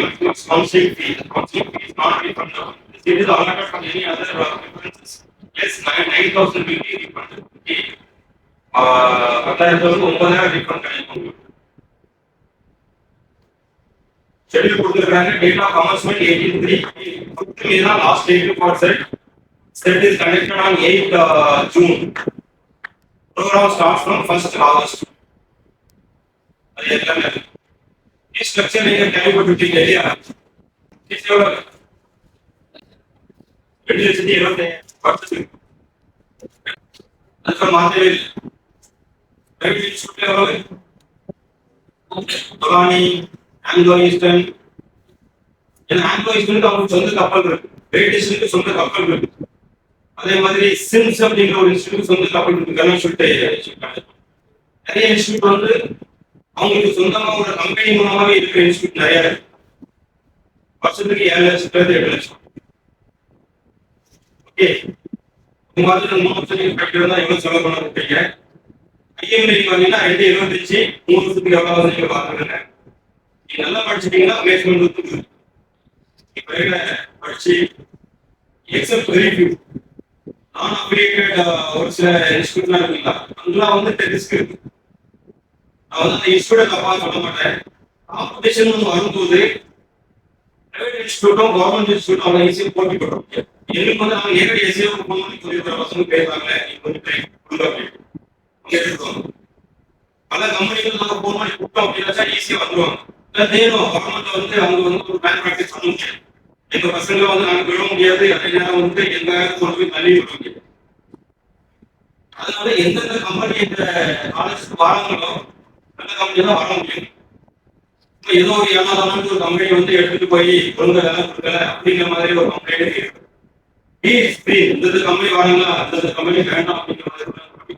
includes counseling fee. The counseling fee is not refundable. It is allotted from any other differences. Yes, 9,000 will be refunded. Okay. 10,000 refund கிடைக்கும். Schedule கொடுத்திருக்காங்க. Date of commencement 18/3. Last date for set. Set is conducted on 8th June. Program starts from 1st August. इस structure में calibrating area किस level university होते हैं alpha माध्यमिक private institute level पुरानी Anglo eastern इन Anglo eastern का हम சொந்த கப்பல் இருக்கு கிரேட் ஈஸ்டர்னுக்கு சொந்த கப்பல் இருக்கு அதே மாதிரி சிம்ஸ் அப்படிங்கிற ஒரு இன்ஸ்டிடியூட் சொந்த கப்பல் இருக்கு கனெக்ஷன் நிறைய இன்ஸ்டிடியூட் வந்து அவங்களுக்கு சொந்தமா ஒரு கம்பெனி மூலமாவே இருக்கிற இன்ஸ்டியூட் நிறைய இருக்கு வருஷத்துக்கு 7 லட்சம் 8 லட்சம் ஓகே உங்க மாதிரி 3 வருஷத்துக்கு கட்டிருந்தா எவ்வளவு செலவு பண்ண முடியுங்க ஐஎம்ஐ பாத்தீங்கன்னா 275 3 வருஷத்துக்கு எவ்வளவு நீங்க பாத்துக்கங்க நீங்க நல்லா படிச்சிட்டீங்கன்னா பிளேஸ்மெண்ட் வந்து இப்ப படிச்சு எக்ஸப்ட் வெரி ஃபியூ நான் அப்ளிகேட் ஒரு சில இன்ஸ்டியூட்லாம் இருக்குல்ல அதெல்லாம் வந்து ரிஸ்க் இருக்கு அந்த இன்ஸ்டியூட் தப்பா சொல்ல மாட்டேன் காம்படிஷன் வரும்போது பிரைவேட் இன்ஸ்டியூட்டும் கவர்மெண்ட் இன்ஸ்டியூட் அவங்க ஈஸியாக போட்டி போடுறோம் எனக்கு வந்து அவங்க நேரடி எஸ்ஏ ஃபோன் பண்ணி சொல்லியிருக்கிற பசங்க பேசுறாங்க நீங்க கொஞ்சம் டைம் கொடுங்க அப்படின்னு எடுத்துக்கோங்க பல கம்பெனிகள் நாங்கள் ஃபோன் பண்ணி கொடுத்தோம் அப்படின்னா ஈஸியாக வந்துருவாங்க இல்லை தேரும் கவர்மெண்ட் வந்து அவங்க வந்து ஒரு பேன் ப்ராக்டிஸ் பண்ண முடியாது எங்க பசங்க வந்து நாங்கள் விட முடியாது அதே நேரம் வந்து எங்க கொண்டு போய் தள்ளி விட முடியாது அதனால எந்தெந்த கம்பெனி இந்த காலேஜுக்கு வராங்களோ நல்ல கம்பெனி தான் வர முடியும் ஏதோ ஒரு ஏமாதான ஒரு கம்பெனி வந்து எடுத்துட்டு போய் ஒழுங்க வேலை கொடுக்கல அப்படிங்கிற மாதிரி ஒரு கம்ப்ளைண்ட் இருக்கு இந்த கம்பெனி வராங்களா அந்த கம்பெனி வேண்டாம் அப்படிங்கிற மாதிரி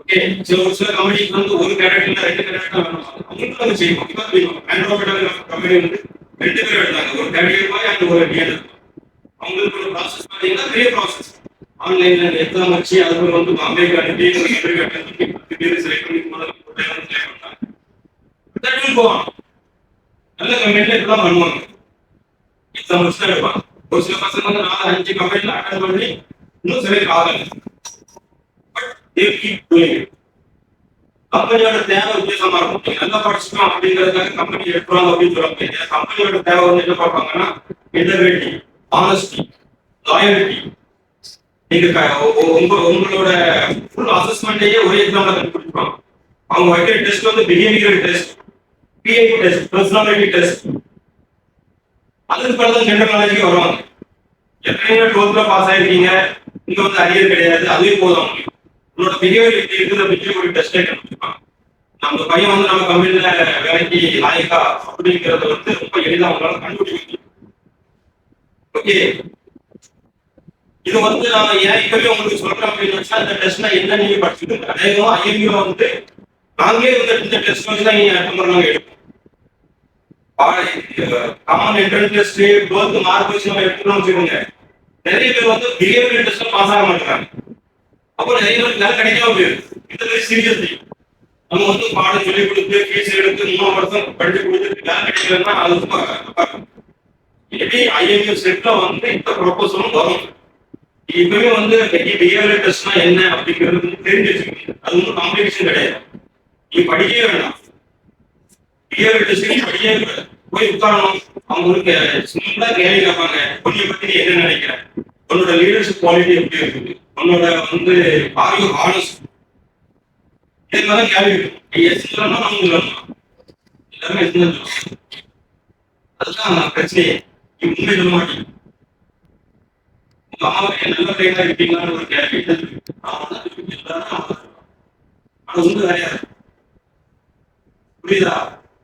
ஓகே சில கம்பெனிக்கு வந்து ஒரு கேரக்டர்ல 2 கேரக்டர் வேணும் அவங்களுக்கு வந்து செய்யும் ஆண்ட்ராய்டு கம்பெனி வந்து 2 பேர் எடுத்தாங்க ஒரு கேரியர் பாய் அண்ட் ஒரு டிஎல் அவங்களுக்கு ஒரு ப்ராசஸ் பார்த்தீங்கன்னா பெரிய ப்ராசஸ் ஆன்லைன்ல எக்ஸாம் வச்சு அதுக்கு வந்து பாம்பே காட்டி செலக்ட் பண்ணி முதல்ல நல்ல கம்பெனில இப்பதான் பண்ணுவாங்க எக்ஸாம் வச்சு தான் எடுப்பாங்க ஒரு சில பசங்க வந்து 4-5 கம்பெனில அட்டன் பண்ணி இன்னும் செலக்ட் ஆகல கம்பெனியோட தேவை வித்தியாசமா இருக்கும் நல்லா படிச்சுட்டோம் அப்படிங்கிறதுக்காக கம்பெனி எடுத்துருவாங்க அப்படின்னு சொல்லுவாங்க கம்பெனியோட தேவை வந்து என்ன பார்ப்பாங்கன்னா இன்டெகிரிட்டி ஆனஸ்டி லாயல்டி நீங்க உங்களோட ஃபுல் அசஸ்மெண்ட்லயே ஒரே எக்ஸாம்ல கண்டுபிடிப்பாங்க அவங்க வைக்கிற டெஸ்ட் வந்து பிஹேவியரல் டெஸ்ட் பிஐ டெஸ்ட் பர்சனாலிட்டி டெஸ்ட் அதுக்கு பிறகு ஜெனரல் நாலேஜுக்கு வருவாங்க எத்தனை 12th பாஸ் ஆயிருக்கீங்க இங்க வந்து அரியர் கிடையாது அதுவே போதும் உங்களோட பிஹேவியர் எப்படி இருக்குது அப்படின்னு ஒரு டெஸ்டே கண்டுபிடிப்பாங்க நம்ம பையன் வந்து நம்ம கம்பெனில வேலைக்கு லாயக்கா அப்படிங்கிறத வந்து ரொம்ப எளிதாக அவங்களால கண்டுபிடிக்க முடியும் ஓகே இது வந்து நான் ஏன் இப்பவே உங்களுக்கு சொல்றேன் அப்படின்னு வச்சா இந்த டெஸ்ட்னா என்ன நீங்க படிச்சுட்டு அதேமா ஐஎம்யூ வந்து நாங்களே வந்து இந்த டெஸ்ட் வச்சு தான் நீங்க அட்டன் பண்ணாங்க எடுப்போம் common entrance test 12th mark வச்சு நம்ம எடுத்துக்கணும்னு வச்சுக்கோங்க நிறைய பேர் வந்து பிஹேவியர் டெஸ்ட்ல பாஸ் ஆக மாட்டாங்க அப்போ நிறைய பேருக்கு வேலை கிடைக்காம போயிருக்கு இந்த மாதிரி சீரியஸ் நம்ம வந்து பாடம் சொல்லி கொடுத்து ஃபீஸ் எடுத்து 3 வருஷம் படிச்சு கொடுத்து வேலை கிடைக்கலன்னா அது எப்படி ஐஎம்யூ செட்ல வந்து இந்த ப்ரொபோசலும் வரும் இப்பவே வந்து பிஹேவியர் டெஸ்ட்னா என்ன அப்படிங்கிறது தெரிஞ்சு வச்சுக்கோங்க அது ஒன்றும் காம்படிஷன் கிடையாது நீ படிக்கவே வேண்டாம் பிஹேவியர் டெஸ்ட் படிக்கவே கூடாது போய் உட்காரணும் அவங்க ஒரு சிம்பிளா கேள்வி கேட்பாங்க உன்னை பத்தி நீ என்ன நினைக்கிற உன்னோட லீடர்ஷிப் குவாலிட்டி எப்படி இருக்குது உன்னோட வந்து ஆரியோ ஹானஸ்ட் இதே மாதிரி கேள்வி இருக்கும் எஸ் இல்லைன்னா நம்ம எல்லாமே எஸ் அதுதான் பிரச்சனையே நீ உண்மை சொல்ல மாட்டீங்க நல்ல ட்ரெயினா இருக்கீங்களான்னு ஒரு கேள்வி வந்து கிடையாது புரியுதா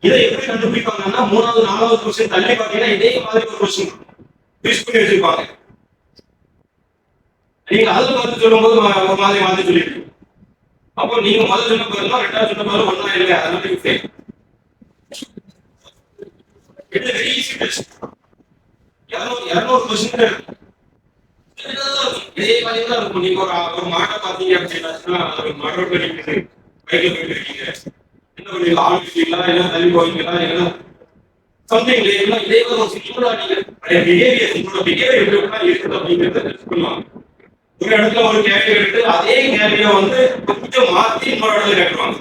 இதை எப்படி கண்டுபிடிப்பாங்கன்னா 3வது 4வது கொஸ்டின் தள்ளி பாத்தீங்கன்னா இதே மாதிரி ஒரு கொஸ்டின் யூஸ் பண்ணி வச்சிருப்பாங்க நீங்க அதுல பார்த்து சொல்லும் போது ஒரு மாதிரி மாத்தி சொல்லிட்டு அப்போ நீங்க முதல் சொன்ன போதுலாம் 2வது சொன்ன போது ஒன்னா இல்லை அதனால it's very easy test 200 question இருக்கு இதே மாதிரி தான் இருக்கும் நீங்க ஒரு மாட்டை பாத்தீங்க அப்படின்னா ஒரு மாட்டோட இருக்குது பைக்ல போயிட்டு இருக்கீங்க என்ன பண்ணுவீங்க ஆள் இருக்கீங்களா என்ன தள்ளி போவீங்களா என்ன சம்திங் லைக் இதே ஒரு சிம்பிளா நீங்க பிஹேவியர் உங்களோட பிஹேவியர் எப்படி இருக்குது அப்படிங்கறத டெஸ்ட் பண்ணுவாங்க. ஒரு இடத்துல ஒரு கேள்வி எடுத்து அதே கேள்வியை வந்து கொஞ்சம் மாத்தி இன்னொரு இடத்துல கேட்டுருவாங்க.